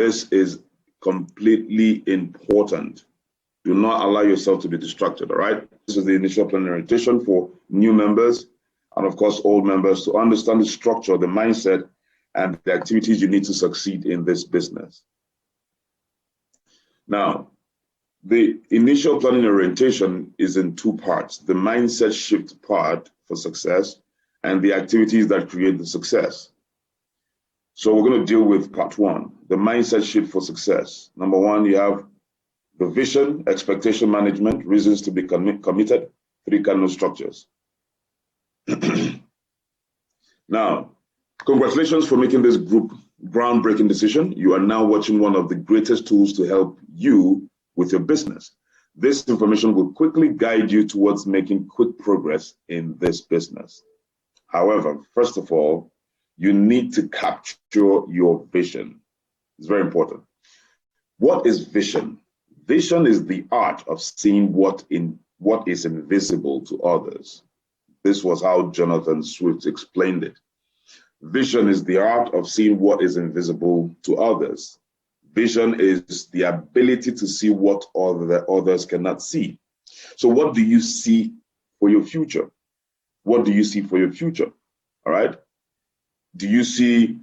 This is completely important. Do not allow yourself to be distracted, all right? This is the initial planning orientation for new members and, of course, old members to understand the structure, the mindset, and the activities you need to succeed in this business. Now, the initial planning orientation is in two parts, the mindset shift part for success and the activities that create the success. So we're going to deal with part one, the mindset shift for success. Number one, you have the vision, expectation management, reasons to be committed, 3 cardinal structures. Now, congratulations for making this group groundbreaking decision. You are now watching one of the greatest tools to help you with your business. This information will quickly guide you towards making quick progress in this business. However, first of all, you need to capture your vision. It's very important. What is vision? Vision is the art of seeing what is invisible to others. This was how Jonathan Swift explained it. Vision is the art of seeing what is invisible to others. Vision is the ability to see what others cannot see. So what do you see for your future? What do you see for your future? All right? Do you see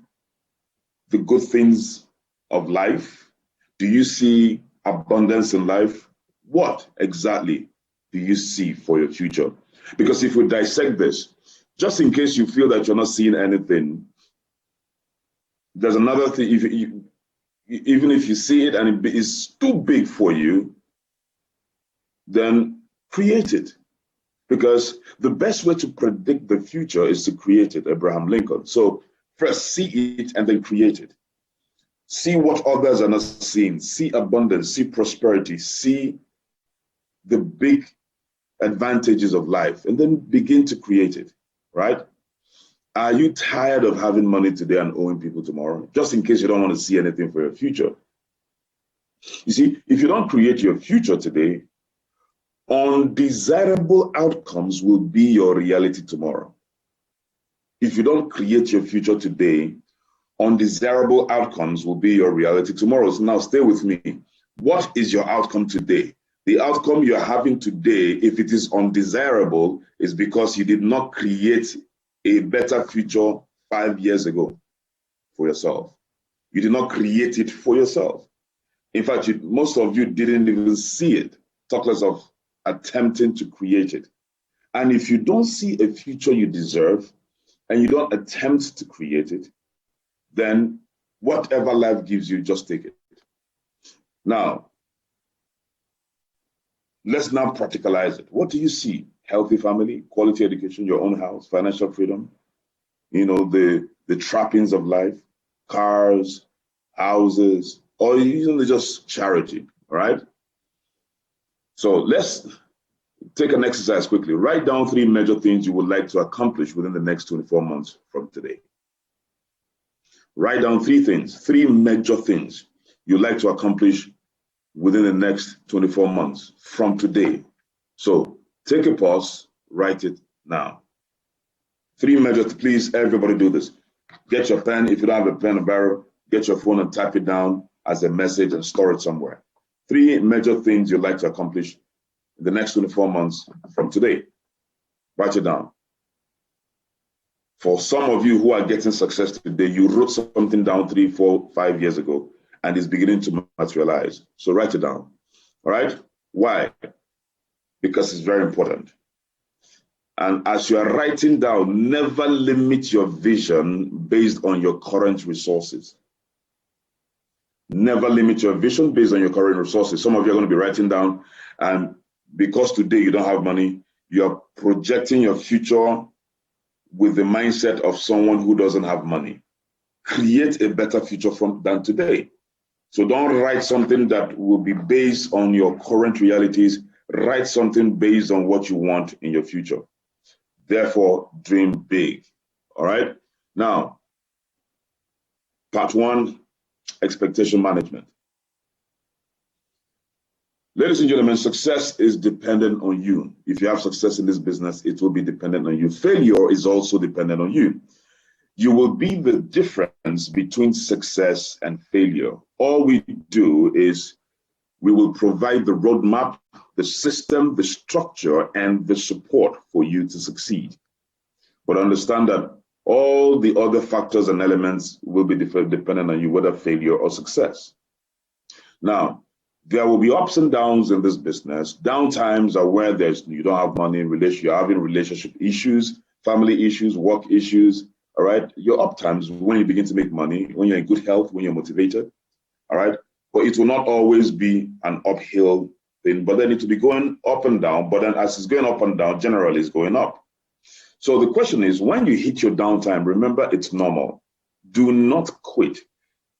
the good things of life? Do you see abundance in life? What exactly do you see for your future? Because if we dissect this, just in case you feel that you're not seeing anything, there's another thing. Even if you see it and it is too big for you, then create it. Because the best way to predict the future is to create it, Abraham Lincoln. So first see it and then create it. See what others are not seeing. See abundance, see prosperity, see the big advantages of life, and then begin to create it, right? Are you tired of having money today and owing people tomorrow? Just in case you don't want to see anything for your future. You see, if you don't create your future today, undesirable outcomes will be your reality tomorrow. If you don't create your future today, undesirable outcomes will be your reality tomorrow. So now stay with me. What is your outcome today? The outcome you're having today, if it is undesirable, is because you did not create a better future 5 years ago for yourself. You did not create it for yourself. In fact, most of you didn't even see it, talk less of attempting to create it. And if you don't see a future you deserve and you don't attempt to create it, then whatever life gives you, just take it. Now, let's now practicalize it. What do you see? Healthy family, quality education, your own house, financial freedom, the trappings of life, cars, houses, or even just charity, all right? So let's take an exercise quickly. Write down 3 major things you would like to accomplish within the next 24 months from today. Write down 3 major things you'd like to accomplish within the next 24 months from today. So take a pause, write it now. 3 major, please, everybody do this. Get your pen. If you don't have a pen or barrel, get your phone and type it down as a message and store it somewhere. 3 major things you'd like to accomplish in the next 24 months from today. Write it down. For some of you who are getting success today, you wrote something down 3, 4, 5 years ago, and it's beginning to materialize. So write it down. All right? Why? Because it's very important. And as you are writing down, never limit your vision based on your current resources. Never limit your vision based on your current resources. Some of you are going to be writing down, and because today you don't have money, you are projecting your future with the mindset of someone who doesn't have money. Create a better future than today. So don't write something that will be based on your current realities. Write something based on what you want in your future. Therefore, dream big. All right? Now, part 1, expectation management. Ladies and gentlemen, success is dependent on you. If you have success in this business, it will be dependent on you. Failure is also dependent on you. You will be the difference between success and failure. All we do is we will provide the roadmap, the system, the structure, and the support for you to succeed. But understand that all the other factors and elements will be dependent on you, whether failure or success. Now, there will be ups and downs in this business. Downtimes are where you don't have money, you're having relationship issues, family issues, work issues. All right. Your up times when you begin to make money, when you're in good health, when you're motivated. All right. But it will not always be an uphill thing, but then it will be going up and down. But then as it's going up and down, generally it's going up. So the question is, when you hit your downtime, remember it's normal. Do not quit.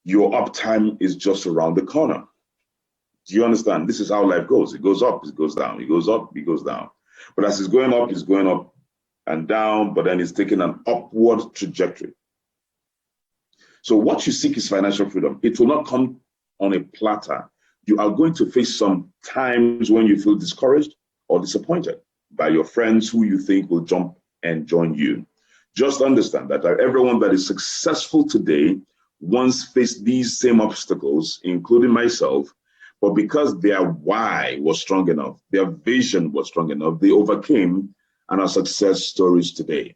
Your uptime is just around the corner. Do you understand? This is how life goes. It goes up, it goes down. It goes up, it goes down. But as it's going up and down, but then it's taking an upward trajectory. So what you seek is financial freedom. It will not come on a platter. You are going to face some times when you feel discouraged or disappointed by your friends who you think will jump and join you. Just understand that everyone that is successful today once faced these same obstacles, including myself, but because their why was strong enough, their vision was strong enough, they overcame and are success stories today.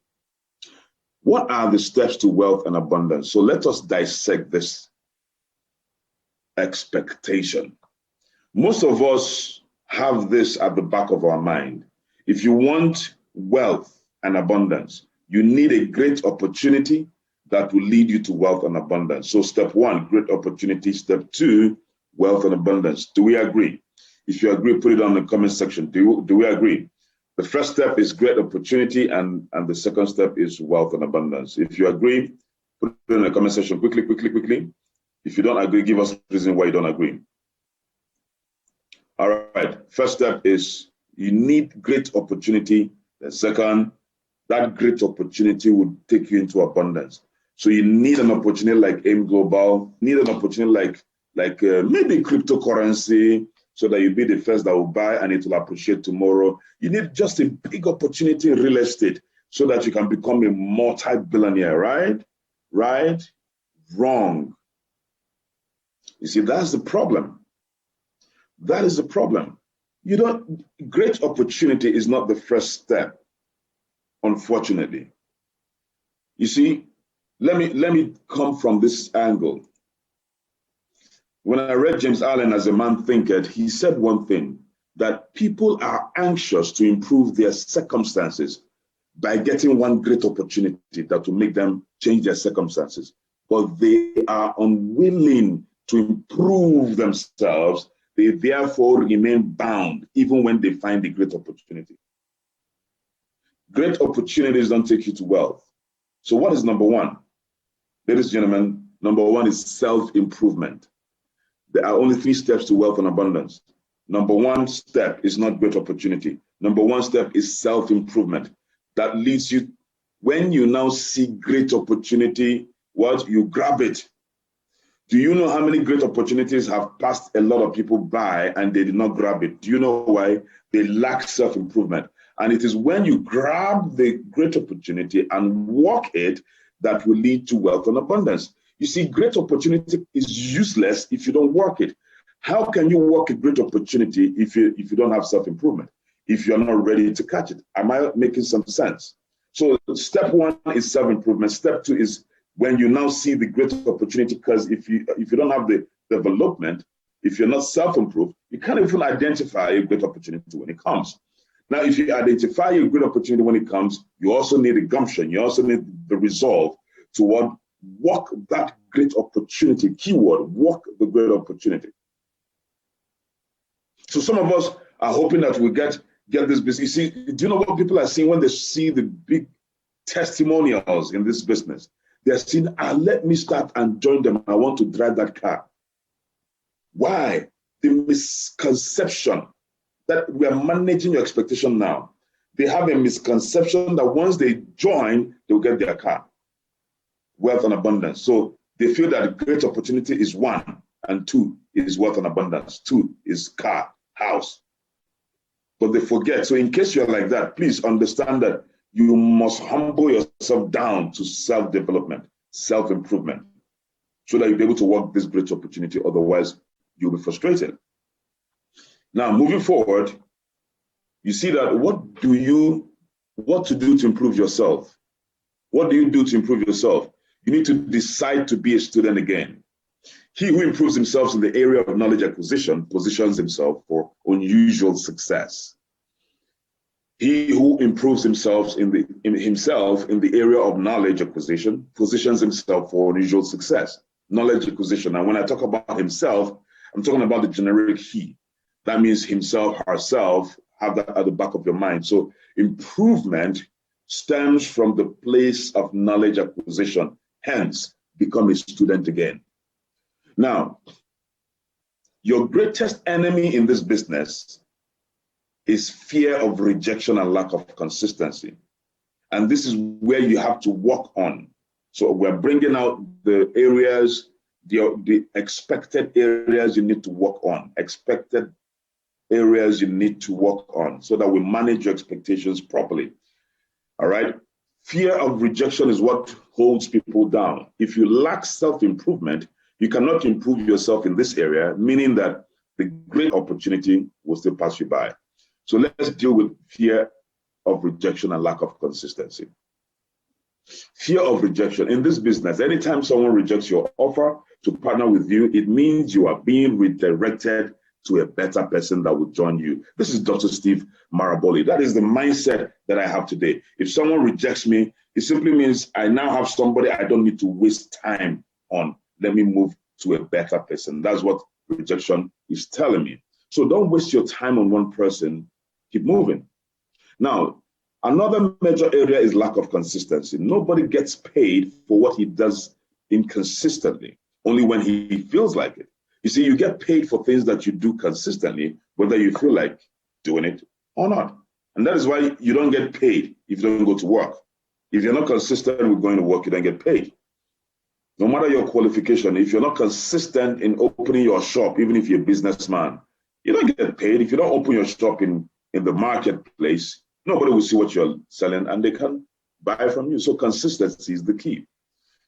What are the steps to wealth and abundance? So let us dissect this expectation. Most of us have this at the back of our mind. If you want wealth and abundance, you need a great opportunity that will lead you to wealth and abundance. So step one, great opportunity. Step two, wealth and abundance. Do we agree? If you agree, put it on the comment section. Do we agree? The first step is great opportunity, and the second step is wealth and abundance. If you agree, put it in the comment section quickly. If you don't agree, give us a reason why you don't agree. All right. First step is you need great opportunity. The second, that great opportunity will take you into abundance. So you need an opportunity like AIM Global, need an opportunity like maybe cryptocurrency, so that you'll be the first that will buy and it will appreciate tomorrow. You need just a big opportunity in real estate so that you can become a multi-billionaire, right? Right? Wrong. You see, that's the problem. That is the problem. Great opportunity is not the first step, unfortunately. You see, let me come from this angle. When I read James Allen as a man thinketh, he said one thing, that people are anxious to improve their circumstances by getting one great opportunity that will make them change their circumstances. But they are unwilling to improve themselves. They therefore remain bound even when they find a great opportunity. Great opportunities don't take you to wealth. So what is number one? Ladies and gentlemen, number one is self-improvement. There are only 3 steps to wealth and abundance. Number one step is not great opportunity. Number one step is self-improvement. That leads you, when you now see great opportunity, what? You grab it. Do you know how many great opportunities have passed a lot of people by and they did not grab it? Do you know why? They lack self-improvement. And it is when you grab the great opportunity and walk it that will lead to wealth and abundance. You see, great opportunity is useless if you don't work it. How can you work a great opportunity if you don't have self-improvement, if you're not ready to catch it? Am I making some sense? So step one is self-improvement. Step two is when you now see the great opportunity, because if you don't have the development, if you're not self-improved, you can't even identify a great opportunity when it comes. Now, if you identify a great opportunity when it comes, you also need a gumption. You also need the resolve to walk that great opportunity. Keyword, walk the great opportunity. So some of us are hoping that we get this business. You see, do you know what people are seeing when they see the big testimonials in this business? They're saying, let me start and join them. I want to drive that car. Why? The misconception that we are managing your expectation now. They have a misconception that once they join, they'll get their car. Wealth and abundance. So they feel that great opportunity is 1, and 2 is wealth and abundance. 2 is car, house. But they forget. So in case you're like that, please understand that you must humble yourself down to self-development, self-improvement, so that you'll be able to work this great opportunity. Otherwise, you'll be frustrated. Now, moving forward, you see that what to do to improve yourself? What do you do to improve yourself? You need to decide to be a student again. He who improves himself in the area of knowledge acquisition positions himself for unusual success. He who improves himself in the area of knowledge acquisition positions himself for unusual success. Knowledge acquisition. And when I talk about himself, I'm talking about the generic he. That means himself, herself, have that at the back of your mind. So improvement stems from the place of knowledge acquisition. Hence, become a student again. Now, your greatest enemy in this business is fear of rejection and lack of consistency. And this is where you have to work on. So we're bringing out the areas, the expected areas you need to work on, expected areas you need to work on so that we manage your expectations properly. All right? Fear of rejection is what holds people down. If you lack self-improvement, you cannot improve yourself in this area, meaning that the great opportunity will still pass you by. So let's deal with fear of rejection and lack of consistency. Fear of rejection. In this business, anytime someone rejects your offer to partner with you, it means you are being redirected to a better person that will join you. This is Dr. Steve Maraboli. That is the mindset that I have today. If someone rejects me, it simply means I now have somebody I don't need to waste time on. Let me move to a better person. That's what rejection is telling me. So don't waste your time on one person. Keep moving. Now, another major area is lack of consistency. Nobody gets paid for what he does inconsistently, only when he feels like it. You see, you get paid for things that you do consistently, whether you feel like doing it or not. And that is why you don't get paid if you don't go to work. If you're not consistent with going to work, you don't get paid. No matter your qualification, if you're not consistent in opening your shop, even if you're a businessman, you don't get paid. If you don't open your shop in the marketplace, nobody will see what you're selling and they can buy from you. So consistency is the key.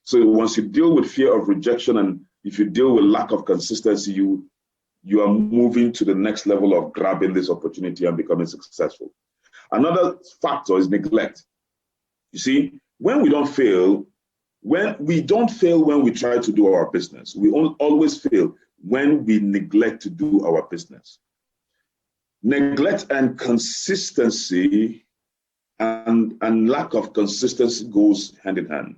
So once you deal with fear of rejection and if you deal with lack of consistency, you are moving to the next level of grabbing this opportunity and becoming successful. Another factor is neglect. You see, when we fail when we try to do our business, we always fail when we neglect to do our business. Neglect and consistency and lack of consistency goes hand in hand.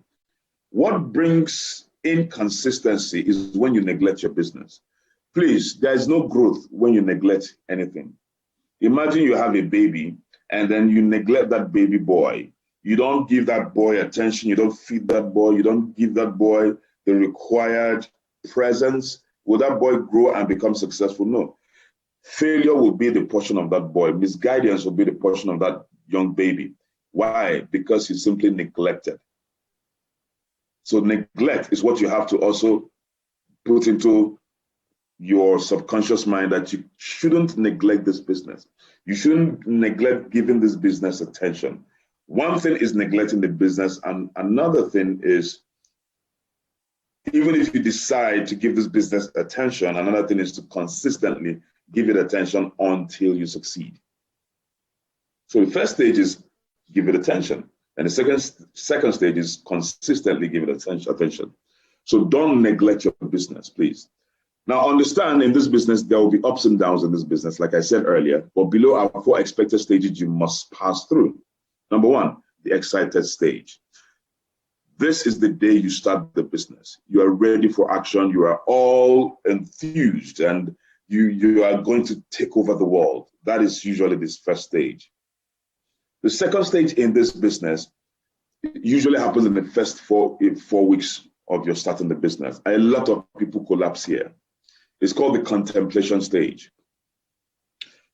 What brings inconsistency is when you neglect your business. Please, there is no growth when you neglect anything. Imagine you have a baby and then you neglect that baby boy. You don't give that boy attention. You don't feed that boy. You don't give that boy the required presence. Will that boy grow and become successful? No. Failure will be the portion of that boy. Misguidance will be the portion of that young baby. Why? Because you simply neglected. So neglect is what you have to also put into your subconscious mind, that you shouldn't neglect this business. You shouldn't neglect giving this business attention. One thing is neglecting the business, and another thing is, even if you decide to give this business attention, another thing is to consistently give it attention until you succeed. So the first stage is give it attention. And the second stage is consistently give it attention. So don't neglect your business, please. Now understand, in this business, there will be ups and downs in this business, like I said earlier, but below are 4 expected stages you must pass through. Number 1, the excited stage. This is the day you start the business. You are ready for action. You are all enthused and you are going to take over the world. That is usually this first stage. The second stage in this business usually happens in the first 4 weeks of your starting the business. A lot of people collapse here. It's called the contemplation stage.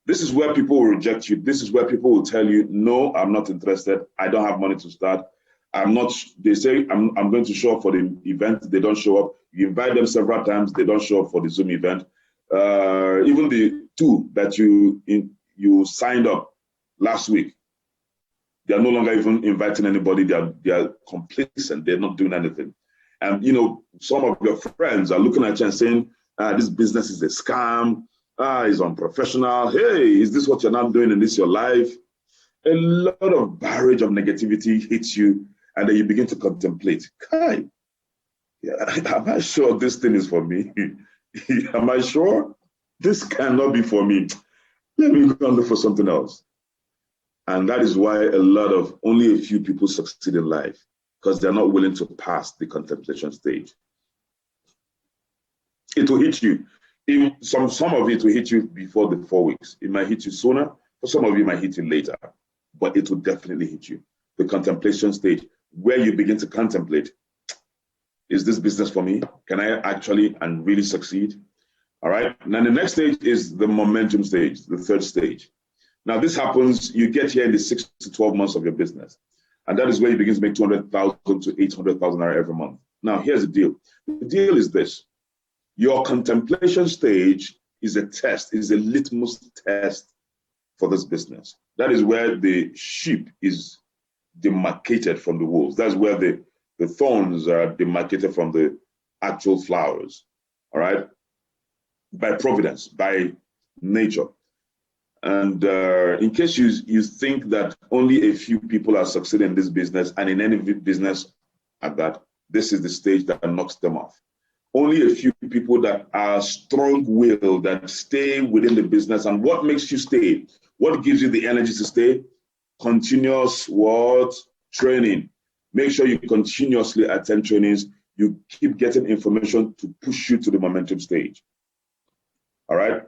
This is where people will reject you. This is where people will tell you, no, I'm not interested. I don't have money to start. They say, I'm going to show up for the event. They don't show up. You invite them several times. They don't show up for the Zoom event. Even the 2 that you signed up last week, They are no longer even inviting anybody. They are complacent. They're not doing anything. And some of your friends are looking at you and saying, this business is a scam. It's unprofessional. Hey, is this what you're not doing in this your life? A lot of barrage of negativity hits you, and then you begin to contemplate. Kai, am I sure this thing is for me? Am I sure? This cannot be for me. Let me go and look for something else. And that is why only a few people succeed in life, because they're not willing to pass the contemplation stage. It will hit you. Some of it will hit you before the 4 weeks. It might hit you sooner. For some of you, it might hit you later. But it will definitely hit you. The contemplation stage, where you begin to contemplate, is this business for me? Can I actually and really succeed? All right. Now, the next stage is the momentum stage, the third stage. Now, this happens, you get here in the 6 to 12 months of your business. And that is where you begin to make 200,000 to 800,000 naira every month. Now, here's the deal. The deal is this. Your contemplation stage is a test, is a litmus test for this business. That is where the sheep is demarcated from the wolves. That's where the thorns are demarcated from the actual flowers. All right? By providence, by nature. And in case you think that only a few people are succeeding in this business, and in any business at that, this is the stage that knocks them off. Only a few people that are strong-willed, that stay within the business. And what makes you stay? What gives you the energy to stay? Continuous what? Training. Make sure you continuously attend trainings. You keep getting information to push you to the momentum stage. All right?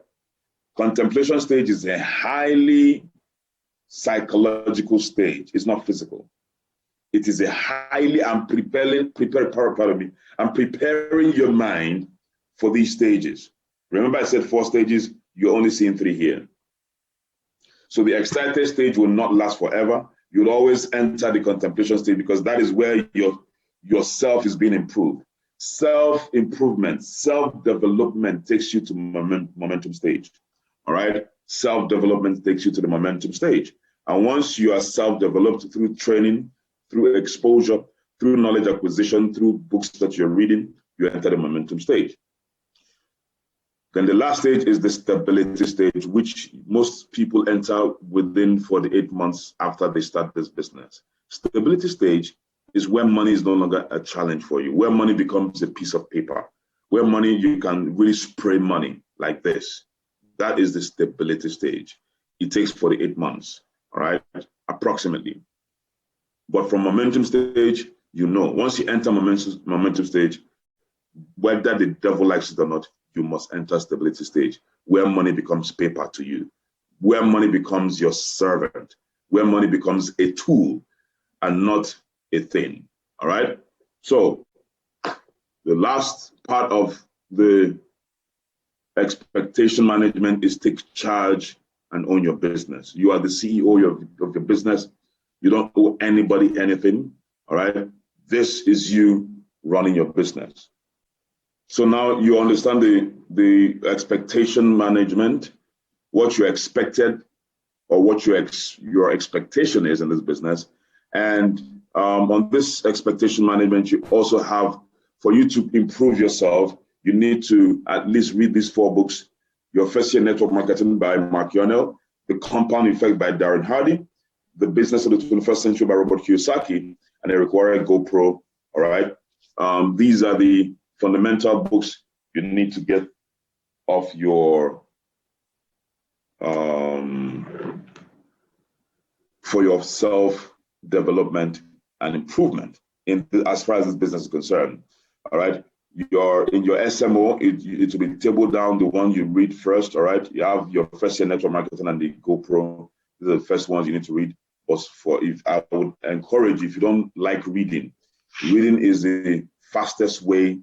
Contemplation stage is a highly psychological stage. It's not physical. It is a highly, I'm preparing your mind for these stages. Remember I said 4 stages, you're only seeing 3 here. So the excited stage will not last forever. You'll always enter the contemplation stage because that is where your self is being improved. Self-improvement, self-development takes you to momentum stage. All right? Self-development takes you to the momentum stage. And once you are self-developed through training, through exposure, through knowledge acquisition, through books that you're reading, you enter the momentum stage. Then the last stage is the stability stage, which most people enter within 48 months after they start this business. Stability stage is where money is no longer a challenge for you, where money becomes a piece of paper, where money, you can really spray money like this. That is the stability stage. It takes 48 months, all right, approximately. But from momentum stage, once you enter momentum stage, whether the devil likes it or not, you must enter stability stage, where money becomes paper to you, where money becomes your servant, where money becomes a tool and not a thing. All right? So the last part of the expectation management is take charge and own your business. You are the CEO of your business. You don't owe anybody anything. All right? This is you running your business. So now you understand the expectation management, what you expected or what your expectation is in this business. And on this expectation management, you also have, for you to improve yourself, you need to at least read these 4 books: Your First Year Network Marketing by Mark Yonell, The Compound Effect by Darren Hardy, The Business of the 21st Century by Robert Kiyosaki, and a required GoPro. All right. These are the fundamental books you need to get off your for your self-development and improvement as far as this business is concerned. All right. In your SMO, it will be tabled down, the one you read first. All right. You have Your First Year Network Marketing and the GoPro. These are the first ones you need to read. But I would encourage you, if you don't like reading is the fastest way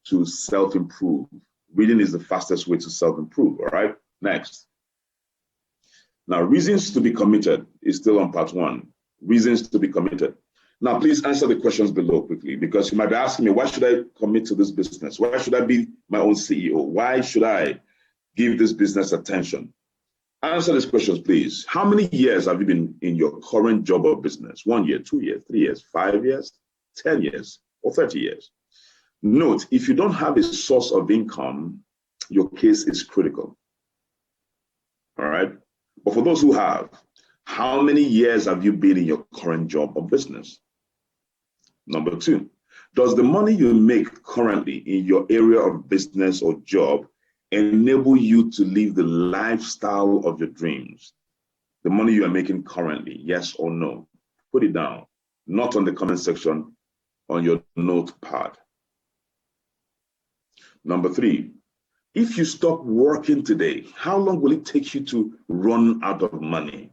to self-improve. Reading is the fastest way to self-improve. All right. Next. Now, reasons to be committed is still on part 1. Reasons to be committed. Now, please answer the questions below quickly, because you might be asking me, why should I commit to this business? Why should I be my own CEO? Why should I give this business attention? Answer these questions, please. How many years have you been in your current job or business? 1 year, 2 years, 3 years, 5 years, 10 years, or 30 years? Note, if you don't have a source of income, your case is critical. All right? But for those who have, how many years have you been in your current job or business? Number 2, does the money you make currently in your area of business or job enable you to live the lifestyle of your dreams? The money you are making currently, yes or no? Put it down, not on the comment section, on your notepad. Number 3, if you stop working today, how long will it take you to run out of money?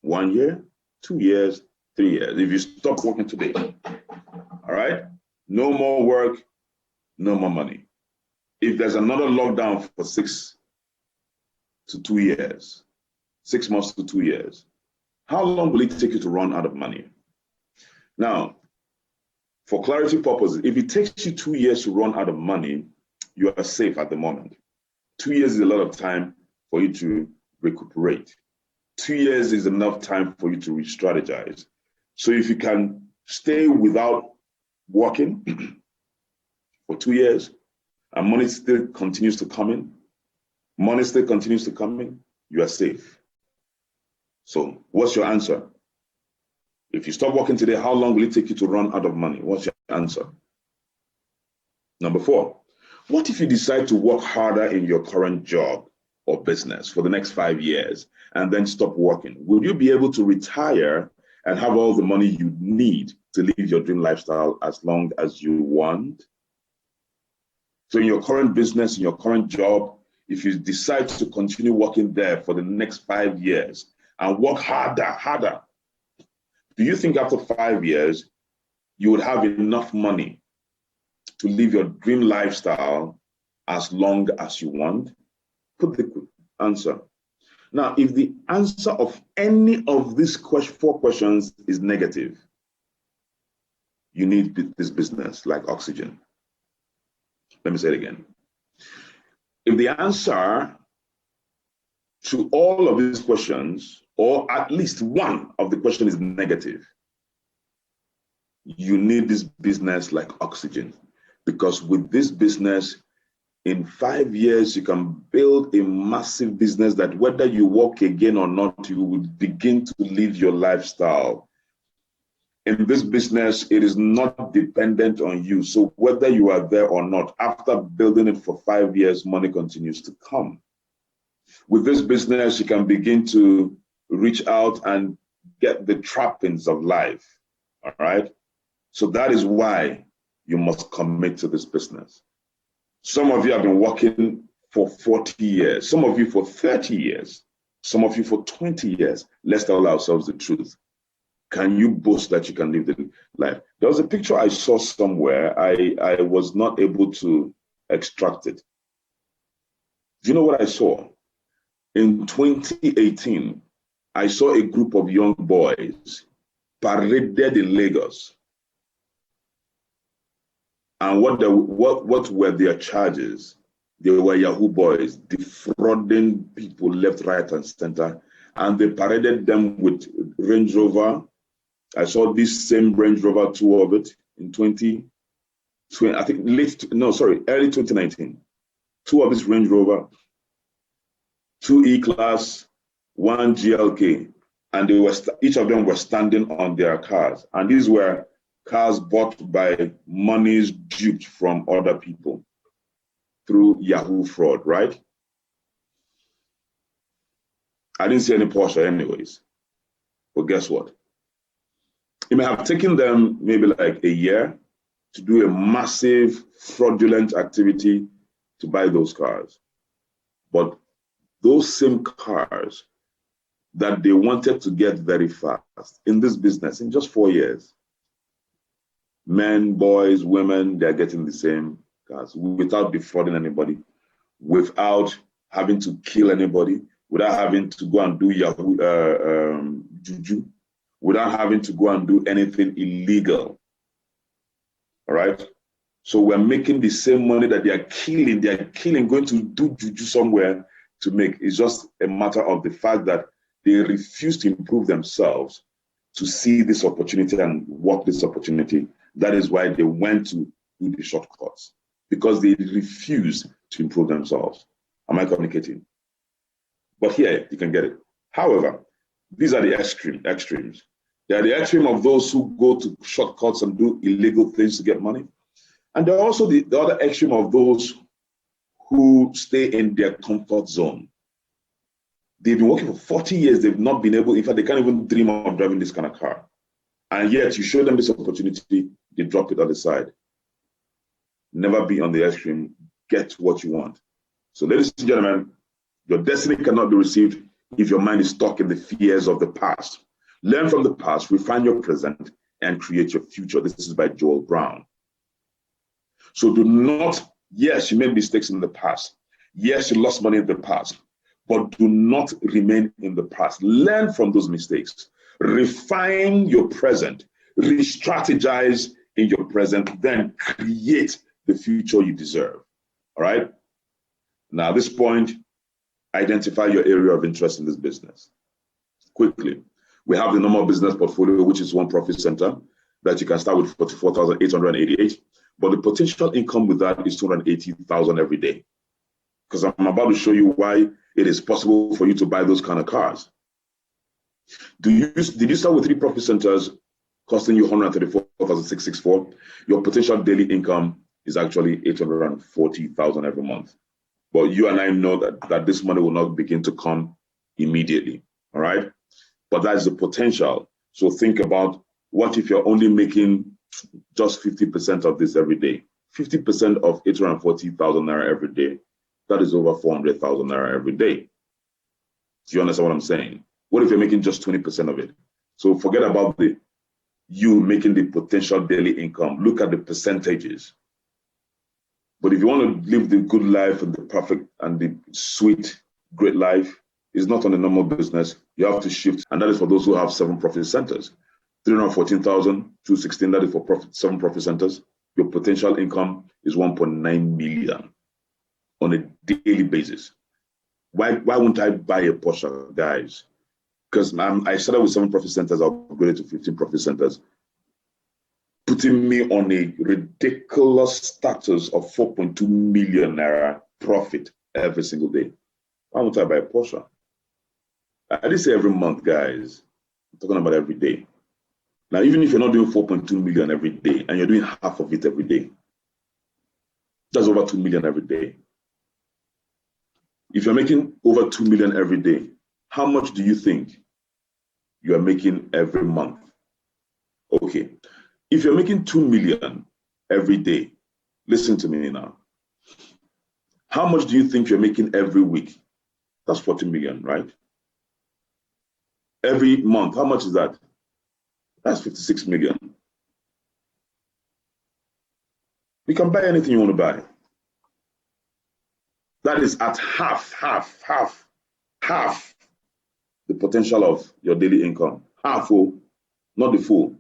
1 year, 2 years, 3 years. If you stop working today, all right? No more work, no more money. If there's another lockdown for 6 to 2 years, 6 months to 2 years, how long will it take you to run out of money? Now, for clarity purposes, if it takes you 2 years to run out of money, you are safe at the moment. 2 years is a lot of time for you to recuperate. 2 years is enough time for you to re-strategize. So if you can stay without working for 2 years, and money still continues to come in, you are safe. So what's your answer? If you stop working today, how long will it take you to run out of money? What's your answer? Number 4, what if you decide to work harder in your current job or business for the next 5 years and then stop working? Will you be able to retire and have all the money you need to live your dream lifestyle as long as you want? So in your current business, in your current job, if you decide to continue working there for the next 5 years and work harder, do you think after 5 years, you would have enough money to live your dream lifestyle as long as you want? Put the answer. Now, if the answer of any of these 4 questions is negative, you need this business like oxygen. Let me say it again. If the answer to all of these questions, or at least one of the questions is negative, you need this business like oxygen. Because with this business, in 5 years, you can build a massive business that whether you work again or not, you will begin to live your lifestyle. In this business, it is not dependent on you. So whether you are there or not, after building it for 5 years, money continues to come. With this business, you can begin to reach out and get the trappings of life, all right? So that is why you must commit to this business. Some of you have been working for 40 years, some of you for 30 years, some of you for 20 years. Let's tell ourselves the truth. Can you boast that you can live the life? There was a picture I saw somewhere. I was not able to extract it. Do you know what I saw? In 2018, I saw a group of young boys paraded in Lagos. And what were their charges? They were Yahoo boys, defrauding people left, right, and center. And they paraded them with Range Rover. I saw this same Range Rover, 2 of it, in 2020, I think early 2019. 2 of this Range Rover, 2 E-Class, 1 GLK, and they were each of them were standing on their cars. And these were cars bought by monies duped from other people through Yahoo fraud, right? I didn't see any Porsche anyways, but guess what? It may have taken them maybe like a year to do a massive fraudulent activity to buy those cars. But those same cars that they wanted to get very fast in this business, in just 4 years, men, boys, women, they're getting the same cars without defrauding anybody, without having to kill anybody, without having to go and do Yahoo juju, without having to go and do anything illegal. All right? So we're making the same money that they're killing, going to do juju somewhere, to make. It's just a matter of the fact that they refuse to improve themselves to see this opportunity and work this opportunity. That is why they went to do the shortcuts, because they refuse to improve themselves. Am I communicating? But here, you can get it. However, these are the extremes. They are the extreme of those who go to shortcuts and do illegal things to get money. And they're also the other extreme of those who stay in their comfort zone. They've been working for 40 years. They've not been able, in fact, they can't even dream of driving this kind of car. And yet you show them this opportunity, they drop it on the side. Never be on the extreme. Get what you want. So ladies and gentlemen, your destiny cannot be received if your mind is stuck in the fears of the past. Learn from the past, refine your present, and create your future. This is by Joel Brown. So do not, yes, you made mistakes in the past. Yes, you lost money in the past, but do not remain in the past. Learn from those mistakes. Refine your present. Re-strategize in your present, then create the future you deserve. All right? Now, at this point, identify your area of interest in this business. Quickly, we have the normal business portfolio, which is one profit center that you can start with 44,888. But the potential income with that is 280,000 every day. Because I'm about to show you why it is possible for you to buy those kind of cars. Did you start with 3 profit centers costing you 134,664? Your potential daily income is actually 840,000 every month. But you and I know that this money will not begin to come immediately. All right? But that is the potential. So think about, what if you're only making just 50% of this every day? 50% of 840,000 naira every day, that is over 400,000 naira every day. Do you understand what I'm saying? What if you're making just 20% of it? So forget about you making the potential daily income. Look at the percentages. But if you want to live the good life and the perfect and the sweet, great life, it's not on a normal business. You have to shift. And that is for those who have 7 profit centers. 314,216, that is for 7 profit centers. Your potential income is 1.9 million on a daily basis. Why wouldn't I buy a Porsche, guys? Because I started with 7 profit centers, I'll upgrade to 15 profit centers, putting me on a ridiculous status of 4.2 million naira profit every single day. Why won't I buy a Porsche? I didn't say every month, guys. I'm talking about every day. Now, even if you're not doing 4.2 million every day and you're doing half of it every day, that's over 2 million every day. If you're making over 2 million every day, how much do you think you are making every month? Okay. If you're making 2 million every day, listen to me now. How much do you think you're making every week? That's 40 million, right? Every month, how much is that? That's 56 million. You can buy anything you want to buy. That is at half the potential of your daily income. Half, not the full.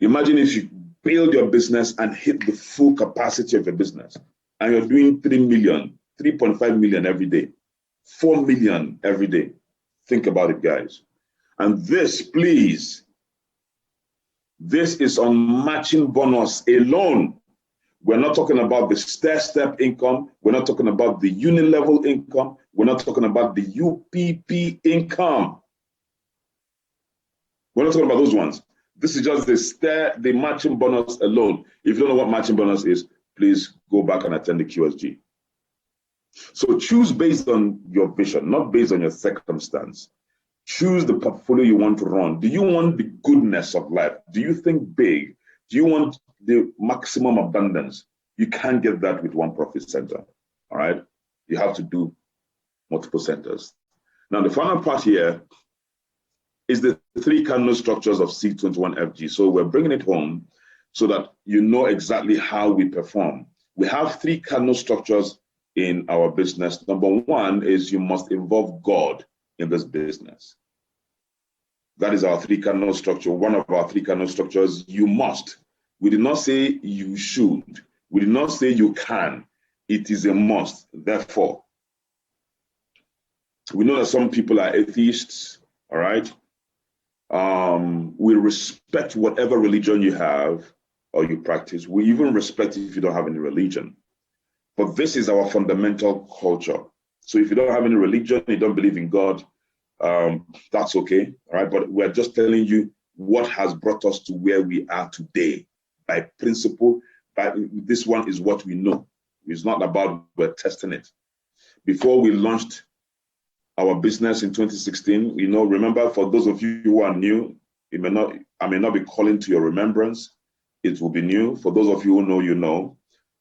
Imagine if you build your business and hit the full capacity of your business, and you're doing 3 million, 3.5 million every day, 4 million every day. Think about it, guys. And this, please, this is on matching bonus alone. We're not talking about the stair-step income. We're not talking about the uni-level income. We're not talking about the UPP income. We're not talking about those ones. This is just the matching bonus alone. If you don't know what matching bonus is, please go back and attend the Q.S.G. So choose based on your vision, not based on your circumstance. Choose the portfolio you want to run. Do you want the goodness of life? Do you think big? Do you want the maximum abundance? You can't get that with one profit center, all right? You have to do multiple centers. Now, the final part here is the 3 cardinal structures of C21FG. So we're bringing it home so that you know exactly how we perform. We have 3 cardinal structures in our business. Number 1 is you must involve God in this business. That is our 3 cardinal structure. One of our 3 cardinal structures, you must. We did not say you should. We did not say you can. It is a must. Therefore, We know that some people are atheists, all right? We respect whatever religion you have or you practice. We even respect if you don't have any religion. But this is our fundamental culture. So if you don't have any religion, you don't believe in God, that's okay, all right? But we're just telling you what has brought us to where we are today by principle. This one is what we know. It's not about we're testing it. Before we launched our business in 2016, remember, for those of you who are new, I may not be calling to your remembrance. It will be new. For those of you who know, you know.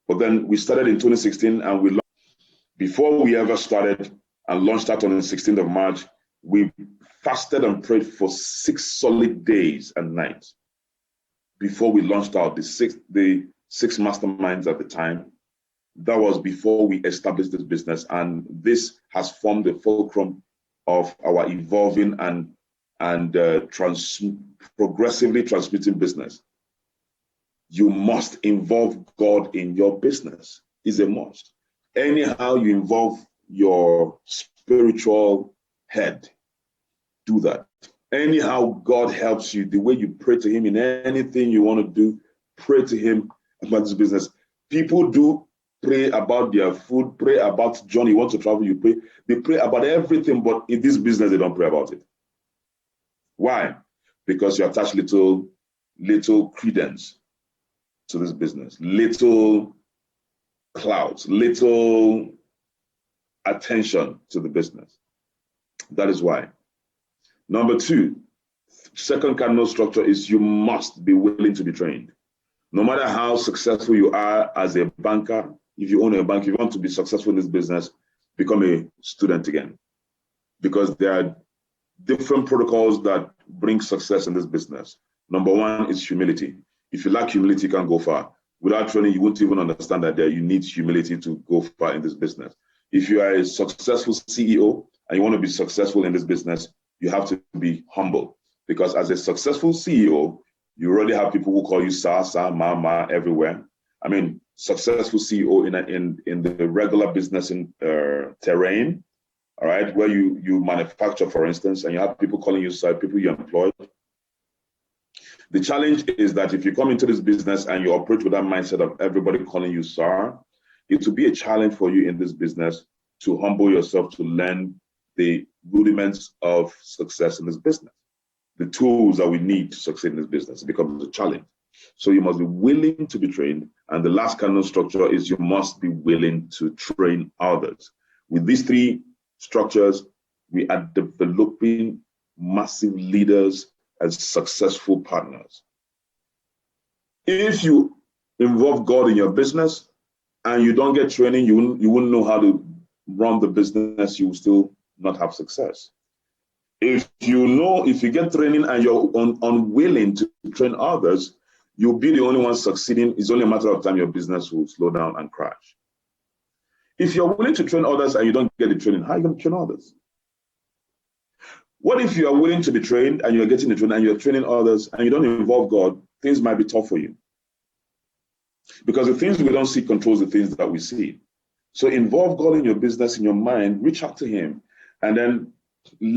But then we started in 2016, and before we ever started and launched out on the 16th of March, we fasted and prayed for 6 solid days and nights before we launched out the six masterminds at the time. That was before we established this business, and this has formed the fulcrum of our evolving and progressively transmitting business. You must involve God in your business. It's a must. Anyhow you involve your spiritual head, do that. Anyhow God helps you, the way you pray to him in anything you want to do, pray to him about this business. People do pray about their food, pray about John, you want to travel, you pray. They pray about everything, but in this business, they don't pray about it. Why? Because you attach little credence to this business, little clouds, little attention to the business. That is why. Number 2, second cardinal structure is you must be willing to be trained. No matter how successful you are as a banker, if you own a bank, if you want to be successful in this business, become a student again. Because there are different protocols that bring success in this business. Number 1 is humility. If you lack humility, you can't go far. Without training, you won't even understand that you need humility to go far in this business. If you are a successful CEO and you want to be successful in this business, you have to be humble. Because as a successful CEO, you already have people who call you sir, ma everywhere. I mean, successful CEO in the regular business in terrain, all right, where you manufacture, for instance, and you have people calling you sir, people you employ. The challenge is that if you come into this business and you operate with that mindset of everybody calling you sir, it will be a challenge for you in this business to humble yourself to learn the rudiments of success in this business. The tools that we need to succeed in this business. It becomes a challenge. So you must be willing to be trained. And the last cardinal structure is you must be willing to train others. With these 3 structures, we are developing massive leaders as successful partners. If you involve God in your business and you don't get training, you wouldn't know how to run the business, you will still not have success. If you get training and you're unwilling to train others, you'll be the only one succeeding. It's only a matter of time your business will slow down and crash. If you're willing to train others and you don't get the training, how are you going to train others? What if you are willing to be trained and you're getting the training and you're training others and you don't involve God? Things might be tough for you. Because the things we don't see controls the things that we see. So involve God in your business, in your mind, reach out to him, and then do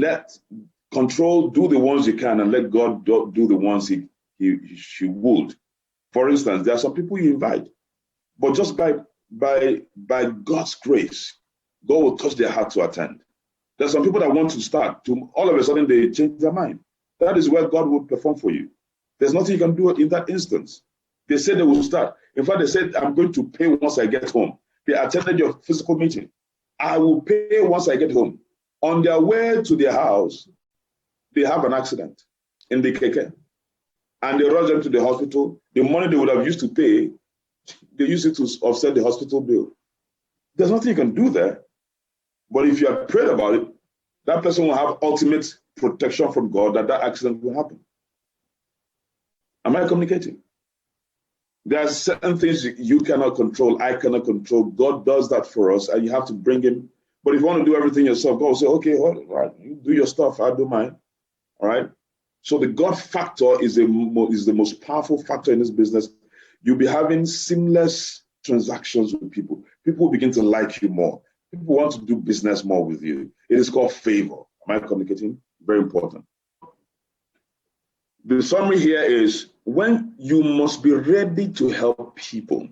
the ones you can and let God do the ones he would. For instance, there are some people you invite, but just by God's grace, God will touch their heart to attend. There are some people that want to start, all of a sudden they change their mind. That is where God will perform for you. There's nothing you can do in that instance. They said they will start. In fact, they said, I'm going to pay once I get home. They attended your physical meeting. I will pay once I get home. On their way to their house, they have an accident in the keke. And they rush them to the hospital. The money they would have used to pay, they use it to offset the hospital bill. There's nothing you can do there. But if you have prayed about it, that person will have ultimate protection from God that accident will happen. Am I communicating? There are certain things you cannot control, I cannot control. God does that for us, and you have to bring him. But if you want to do everything yourself, God will say, okay, all right, you do your stuff, I'll do mine. All right? So the God factor is the most powerful factor in this business. You'll be having seamless transactions with people. People will begin to like you more. People want to do business more with you. It is called favor. Am I communicating? Very important. The summary here is when you must be ready to help people.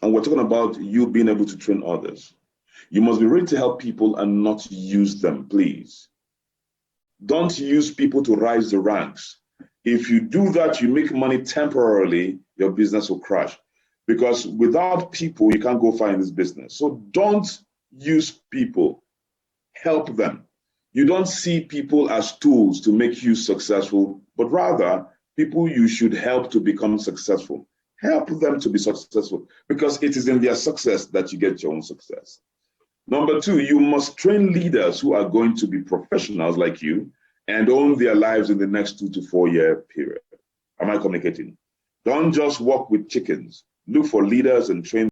And we're talking about you being able to train others. You must be ready to help people and not use them, please. Don't use people to rise the ranks. If you do that, you make money temporarily, your business will crash. Because without people, you can't go far in this business. So don't use people, help them. You don't see people as tools to make you successful, but rather people you should help to become successful. Help them to be successful because it is in their success that you get your own success. Number two, you must train leaders who are going to be professionals like you and own their lives in the next 2 to 4 year period. Am I communicating? Don't just work with chickens. Look for leaders and train